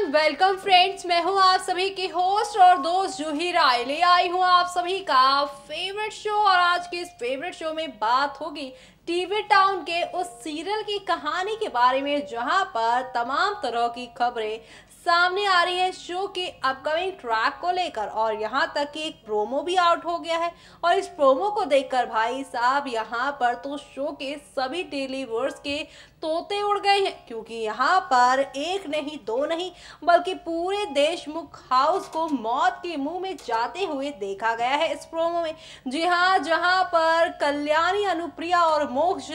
Welcome friends. मैं हूं आप सभी की होस्ट और दोस्त जूही राय। ले आई हूं आप सभी का फेवरेट शो और आज के इस फेवरेट शो में बात होगी टीवी टाउन के उस सीरियल की कहानी के बारे में जहां पर तमाम तरह की खबरें सामने आ रही है शो के अपकमिंग ट्रैक को लेकर और यहां तक कि एक प्रोमो भी आउट हो गया है। और इस प्रोमो को देखकर भाई साहब यहां पर तो शो के सभी टेलीवर्स के तोते उड़ गए हैं, क्योंकि यहाँ पर एक नहीं दो नहीं बल्कि पूरे देशमुख हाउस को मौत के मुंह में जाते हुए देखा गया है इस प्रोमो में। जी हाँ, जहाँ पर कल्याणी, अनुप्रिया और मोक्ष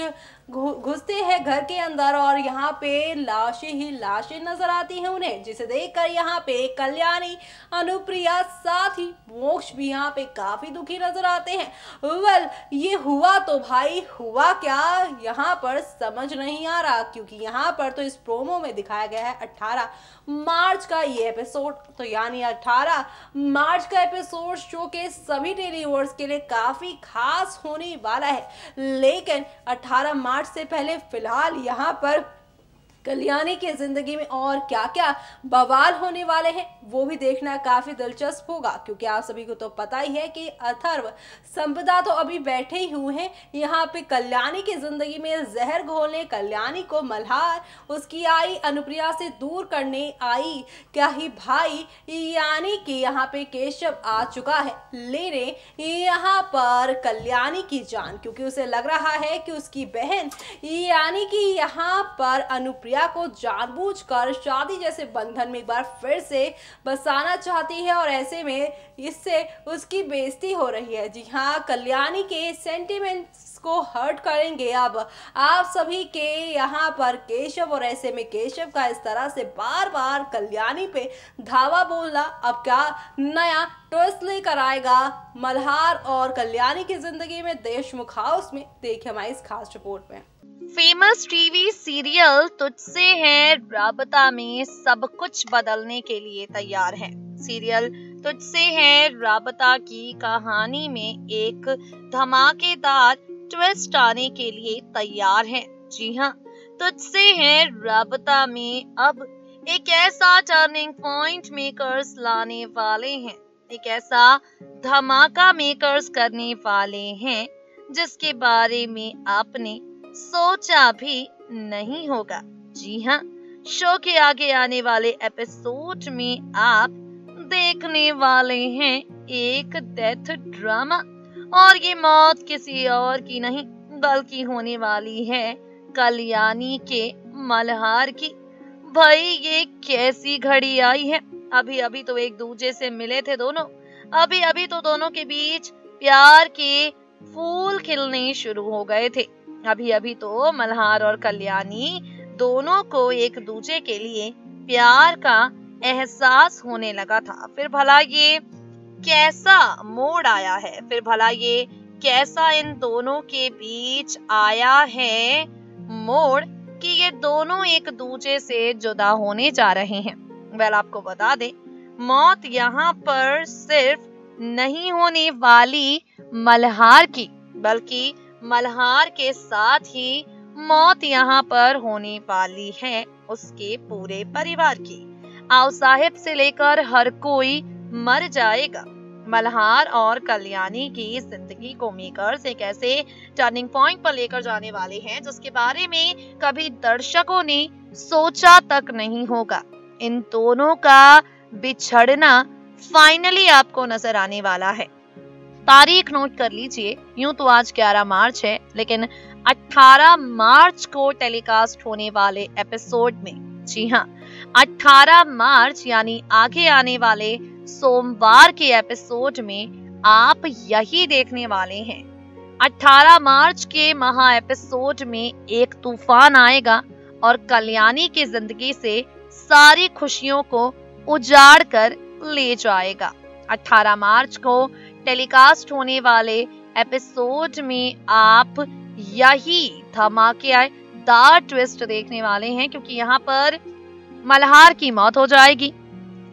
घुसते हैं घर के अंदर और यहाँ पे लाशें ही लाशें नजर आती हैं उन्हें, जिसे देखकर यहाँ पे कल्याणी, अनुप्रिया साथ ही मोक्ष भी यहाँ पे काफी दुखी नजर आते हैं। ये हुआ तो भाई हुआ क्या यहाँ पर समझ नहीं आ रहा, क्योंकि यहाँ पर तो इस प्रोमो में दिखाया गया है 18 मार्च का ये एपिसोड। तो यानी 18 मार्च का एपिसोड शो के सभी टेलीवर्स के लिए काफी खास होने वाला है। लेकिन 18 मार्च से पहले फिलहाल यहाँ पर कल्याणी की जिंदगी में और क्या क्या बवाल होने वाले हैं वो भी देखना काफी दिलचस्प होगा, क्योंकि आप सभी को तो पता ही है कि अथर्व संपदा तो अभी बैठे ही हुए हैं यहाँ पे कल्याणी की जिंदगी में जहर घोलने, कल्याणी को मल्हार उसकी आई अनुप्रिया से दूर करने आई क्या ही भाई, यानी कि यहाँ पे केशव आ चुका है लेने यहाँ पर कल्याणी की जान, क्योंकि उसे लग रहा है कि उसकी बहन यानी कि यहाँ पर अनुप्रिया को जानबूझकर शादी जैसे बंधन में एक बार फिर से बसाना चाहती है और ऐसे में इससे उसकी बेइज्जती हो रही है। जी हाँ, कल्याणी के सेंटिमेंट्स को हर्ट करेंगे अब आप सभी के यहाँ पर केशव, और ऐसे में केशव का इस तरह से बार बार कल्याणी पे धावा बोलना अब क्या नया ट्विस्ट लेकर आएगा मल्हार और कल्याणी की जिंदगी में देशमुख हाउस में। देखिए हमारी इस खास रिपोर्ट में। फेमस टीवी सीरियल तुझसे है राबता में सब कुछ बदलने के लिए तैयार है। सीरियल तुझसे है राबता की कहानी में एक धमाकेदार ट्विस्ट आने के लिए तैयार है। जी हाँ, तुझसे है राबता में अब एक ऐसा टर्निंग पॉइंट मेकर्स लाने वाले हैं, एक ऐसा धमाका मेकर्स करने वाले हैं जिसके बारे में आपने सोचा भी नहीं होगा। जी हाँ, शो के आगे आने वाले एपिसोड में आप देखने वाले हैं एक डेथ ड्रामा, और ये मौत किसी और की नहीं बल्कि होने वाली है कल्याणी के मल्हार की। भाई ये कैसी घड़ी आई है, अभी अभी तो एक दूसरे से मिले थे दोनों, अभी अभी तो दोनों के बीच प्यार के फूल खिलने शुरू हो गए थे, अभी अभी तो मल्हार और कल्याणी दोनों को एक दूसरे के लिए प्यार का एहसास होने लगा था। फिर भला ये कैसा मोड़ आया है, फिर भला ये कैसा इन दोनों के बीच आया है मोड़ कि ये दोनों एक दूसरे से जुदा होने जा रहे हैं। आपको बता दें, मौत यहाँ पर सिर्फ नहीं होने वाली मल्हार की, बल्कि मल्हार के साथ ही मौत यहाँ पर होने वाली है उसके पूरे परिवार की। आओ साहिब से लेकर हर कोई मर जाएगा। मल्हार और कल्याणी की जिंदगी को मेकर्स एक ऐसे टर्निंग पॉइंट पर लेकर जाने वाले हैं जिसके बारे में कभी दर्शकों ने सोचा तक नहीं होगा। इन दोनों का बिछड़ना फाइनली आपको नजर आने वाला है। तारीख नोट कर लीजिए, यूं तो आज 11 मार्च है, लेकिन 18 मार्च को टेलीकास्ट होने वाले एपिसोड में, जी हाँ 18 मार्च यानी आगे आने वाले सोमवार के एपिसोड में आप यही देखने वाले हैं। 18 मार्च के महा एपिसोड में एक तूफान आएगा और कल्याणी की जिंदगी से सारी खुशियों को उजाड़ कर ले जाएगा। 18 मार्च को टेलीकास्ट होने वाले एपिसोड में आप यही धमाकेदार ट्विस्ट देखने वाले हैं, क्योंकि यहाँ पर मल्हार की मौत हो जाएगी।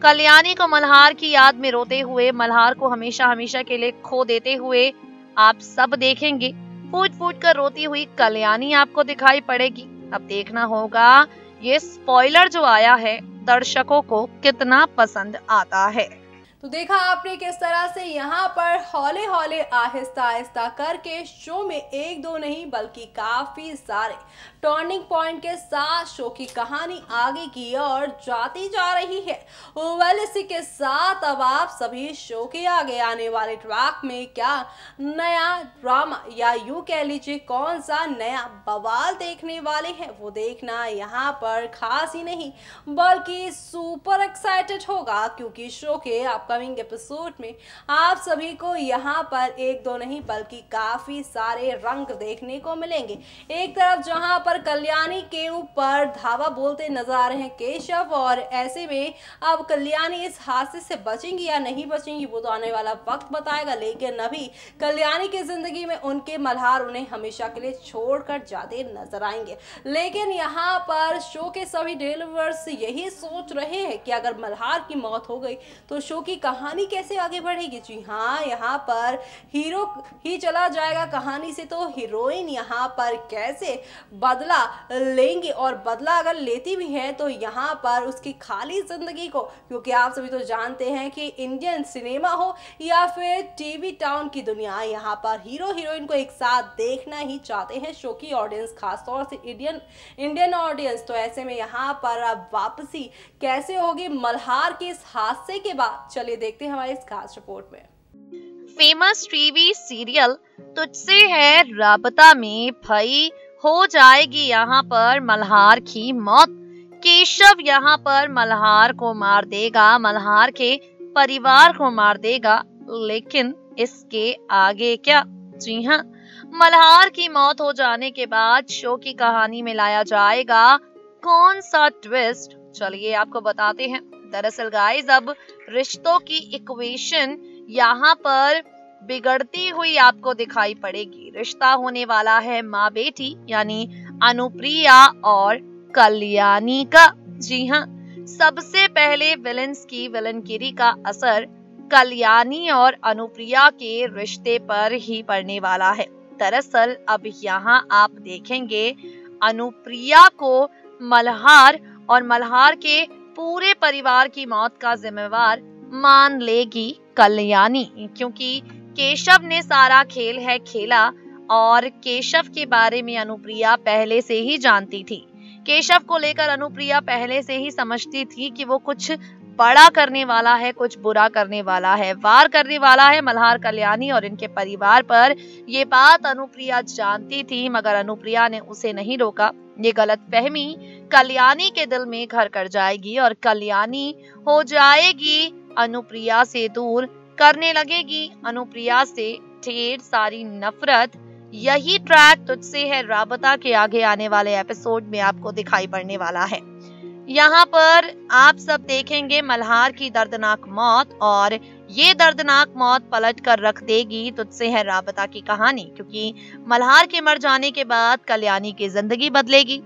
कल्याणी को मल्हार की याद में रोते हुए, मल्हार को हमेशा हमेशा के लिए खो देते हुए आप सब देखेंगे। फूट फूट कर रोती हुई कल्याणी आपको दिखाई पड़ेगी। अब देखना होगा ये स्पॉइलर जो आया है दर्शकों को कितना पसंद आता है। तो देखा आपने किस तरह से यहाँ पर हौले हौले आहिस्ता आहिस्ता करके शो में एक दो नहीं बल्कि काफी सारे टर्निंग पॉइंट के साथ शो की कहानी आगे की ओर जाती जा रही है। वेल, इसी के साथ अब आप सभी शो के आगे आने वाले ट्रैक में क्या नया ड्रामा या यूं कह लीजिए कौन सा नया बवाल देखने वाले हैं, वो देखना यहाँ पर खास ही नहीं बल्कि सुपर एक्साइटेड होगा, क्योंकि शो के अपकमिंग एपिसोड में आप सभी को यहाँ पर एक दो नहीं बल्कि काफी सारे रंग देखने को मिलेंगे। एक तरफ जहाँ पर कल्याणी के ऊपर धावा बोलते नजर आ रहे हैं केशव, और ऐसे में अब कल्याणी इस हादसे से बचेंगी या नहीं बचेंगी वो तो आने वाला वक्त बताएगा, लेकिन अभी कल्याणी की जिंदगी में उनके मल्हार उन्हें हमेशा के लिए छोड़कर जाते नजर आएंगे। लेकिन यहाँ पर शो के सभी डेलीवर्स यही सोच रहे हैं कि अगर मल्हार की मौत हो गई तो शो की कहानी कैसे आगे बढ़ेगी। जी हाँ, यहाँ पर हीरो ही चला जाएगा कहानी से, तो हीरोइन यहाँ पर कैसे बदला लेंगे, और बदला अगर लेती भी है तो यहाँ पर उसकी खाली जिंदगी को, क्योंकि आप सभी तो जानते हैं कि इंडियन सिनेमा हो या फिर टीवी टाउन की दुनिया, यहाँ पर हीरो हीरोइन को एक साथ देखना ही चाहते हैं शो की ऑडियंस, खासतौर से इंडियन ऑडियंस। तो ऐसे में यहाँ पर अब वापसी कैसे होगी मल्हार के इस हादसे के बाद, चलिए देखते हैं हमारी इस खास रिपोर्ट में। फेमस टीवी सीरियल तुझसे है राबता में भाई हो जाएगी यहाँ पर मल्हार की मौत। केशव यहाँ पर मल्हार को मार देगा, मल्हार के परिवार को मार देगा, लेकिन इसके आगे क्या? जी हाँ, मल्हार की मौत हो जाने के बाद शो की कहानी में लाया जाएगा कौन सा ट्विस्ट, चलिए आपको बताते हैं। दरअसल गाइस, अब रिश्तों की इक्वेशन यहाँ पर बिगड़ती हुई आपको दिखाई पड़ेगी। रिश्ता होने वाला है माँ बेटी यानी अनुप्रिया और कल्याणी का। जी हाँ, सबसे पहले विलन्स की विलनगिरी का असर कल्याणी और अनुप्रिया के रिश्ते पर ही पड़ने वाला है। दरअसल अब यहाँ आप देखेंगे अनुप्रिया को मल्हार और मल्हार के पूरे परिवार की मौत का जिम्मेवार मान लेगी कल्याणी, क्योंकि केशव ने सारा खेल है खेला और केशव के बारे में अनुप्रिया पहले से ही जानती थी। केशव को लेकर अनुप्रिया पहले से ही समझती थी कि वो कुछ बड़ा करने वाला है, कुछ बुरा करने वाला है, वार करने वाला है मल्हार, कल्याणी और इनके परिवार पर। ये बात अनुप्रिया जानती थी, मगर अनुप्रिया ने उसे नहीं रोका। ये गलतफहमी कल्याणी के दिल में घर कर जाएगी और कल्याणी हो जाएगी अनुप्रिया से दूर, करने लगेगी अनुप्रिया से ढेर सारी नफरत। यही ट्रैक तुझसे है राबता के आगे आने वाले एपिसोड में आपको दिखाई पड़ने वाला है। यहाँ पर आप सब देखेंगे मल्हार की दर्दनाक मौत, और ये दर्दनाक मौत पलट कर रख देगी तुझसे है राबता की कहानी, क्योंकि मल्हार के मर जाने के बाद कल्याणी की जिंदगी बदलेगी।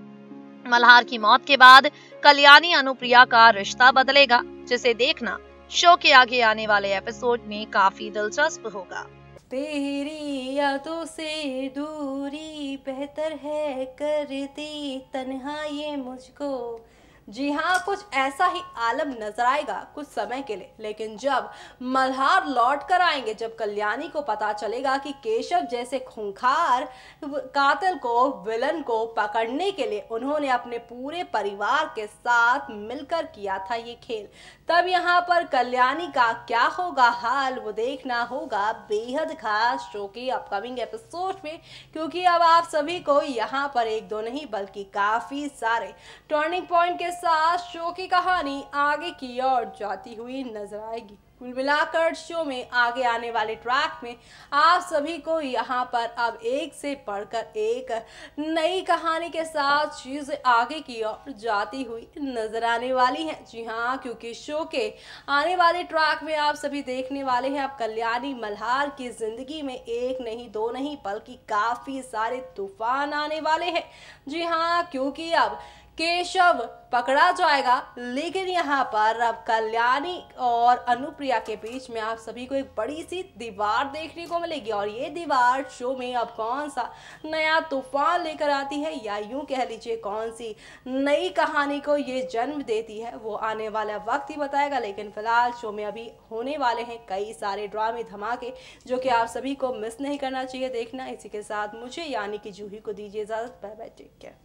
मल्हार की मौत के बाद कल्याणी अनुप्रिया का रिश्ता बदलेगा, जिसे देखना शो के आगे आने वाले एपिसोड में काफी दिलचस्प होगा। तेरी यादों से दूरी बेहतर है करती तन्हाई मुझको। जी हाँ, कुछ ऐसा ही आलम नजर आएगा कुछ समय के लिए, लेकिन जब मल्हार लौट कर आएंगे, जब कल्याणी को पता चलेगा कि केशव जैसे खूंखार कातिल को, विलन को पकड़ने के लिए उन्होंने अपने पूरे परिवार के साथ मिलकर किया था ये खेल, तब यहाँ पर कल्याणी का क्या होगा हाल, वो देखना होगा बेहद खास शो की अपकमिंग एपिसोड में, क्योंकि अब आप सभी को यहाँ पर एक दो नहीं बल्कि काफी सारे टर्निंग पॉइंट के साथ शो की कहानी आगे की ओर जाती हुई नजर आएगी। कुल मिलाकर शो में आगे आने वाले ट्रैक में आप सभी को यहाँ पर अब एक से बढ़कर एक नई कहानी के साथ चीजें आगे की ओर जाती हुई नजर आने वाली हैं। जी हाँ, क्योंकि शो के आने वाले ट्रैक में आप सभी देखने वाले हैं अब कल्याणी मल्हार की जिंदगी में एक नहीं दो नहीं बल्कि काफी सारे तूफान आने वाले हैं। जी हाँ, क्योंकि अब केशव पकड़ा जाएगा। लेकिन यहाँ पर अब कल्याणी और अनुप्रिया के बीच में आप सभी को एक बड़ी सी दीवार देखने को मिलेगी और ये दीवार शो में अब कौन सा नया तूफान लेकर आती है या यूं कह लीजिए कौन सी नई कहानी को ये जन्म देती है, वो आने वाला वक्त ही बताएगा। लेकिन फिलहाल शो में अभी होने वाले हैं कई सारे ड्रामे धमाके जो कि आप सभी को मिस नहीं करना चाहिए देखना। इसी के साथ मुझे यानी कि जूही को दीजिए इजाजत। Bye bye, take care.